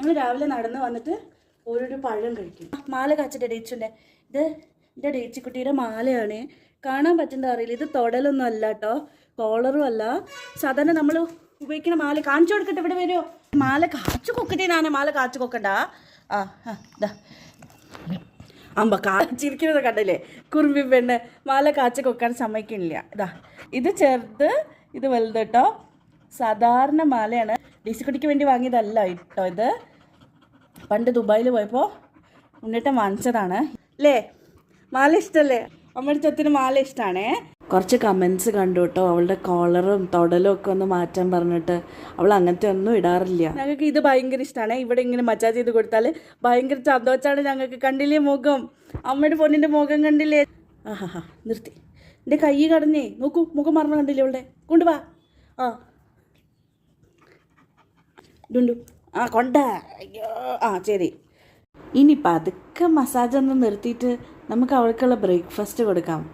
ഞങ്ങൾ രാവിലെ നടന്ന് വന്നിട്ട് ഓരോരോ പഴം കഴിക്കും. മാല കാച്ചിട്ട് ഡേച്ചിൻ്റെ ഇത് എൻ്റെ ഡേച്ചിക്കുട്ടിയുടെ മാലയാണ്. കാണാൻ പറ്റുന്ന അറിയില്ല. ഇത് തൊടലൊന്നും അല്ല കേട്ടോ, കോളറും അല്ല. സാധാരണ നമ്മൾ ഉപയോഗിക്കുന്ന മാല. കാണിച്ചു കൊടുക്കട്ടെ, ഇവിടെ വരുമോ? മാല കാച്ചു കൊക്കട്ടെ. മാല കാച്ചു കൊക്കണ്ട. ഇതാ അമ്പ കാച്ചിരിക്കുന്നത് കണ്ടില്ലേ? കുറുമ്പി പെണ്ണ് മാല കാച്ചു കൊക്കാൻ സമ്മതിക്കുന്നില്ല. ഇതാ ഇത് ചെറുത്, ഇത് വലുത് കേട്ടോ. സാധാരണ മാലയാണ്. ഡേച്ചിക്കുട്ടിക്ക് വേണ്ടി വാങ്ങിയതല്ല കേട്ടോ. ഇത് പണ്ട് ദുബായിൽ പോയപ്പോൾ ഉണ്ണിട്ടൻ വാങ്ങിച്ചതാണ്. അല്ലേ? മാല ഇഷ്ടമല്ലേ? അമ്മയുടെ ചത്തിന് മാല ഇഷ്ടമാണേ. കുറച്ച് കമൻസ് കണ്ടു കേട്ടോ, അവളുടെ കോളറും തൊടലും ഒക്കെ ഒന്ന് മാറ്റാൻ പറഞ്ഞിട്ട്. അവൾ അങ്ങനത്തെ ഒന്നും ഇടാറില്ല. ഞങ്ങൾക്ക് ഇത് ഭയങ്കര ഇഷ്ടമാണ്. ഇവിടെ ഇങ്ങനെ മസാജ് ചെയ്ത് കൊടുത്താൽ ഭയങ്കര സന്തോഷമാണ് ഞങ്ങൾക്ക്. കണ്ടില്ലേ മുഖം? അമ്മയുടെ പൊന്നിൻ്റെ മുഖം കണ്ടില്ലേ? ആഹാ നിർത്തി. എൻ്റെ കൈ കടഞ്ഞേ. നോക്കൂ, മുഖം മറന്നു കണ്ടില്ലേ അവളുടെ? കൊണ്ടുവാ. ഡുണ്ടു കൊണ്ട. അയ്യോ ശരി. ഇനി പതുക്കെ മസാജ് ഒന്ന് നിർത്തിയിട്ട് നമുക്ക് അവൾക്കുള്ള ബ്രേക്ക്ഫാസ്റ്റ് കൊടുക്കാം.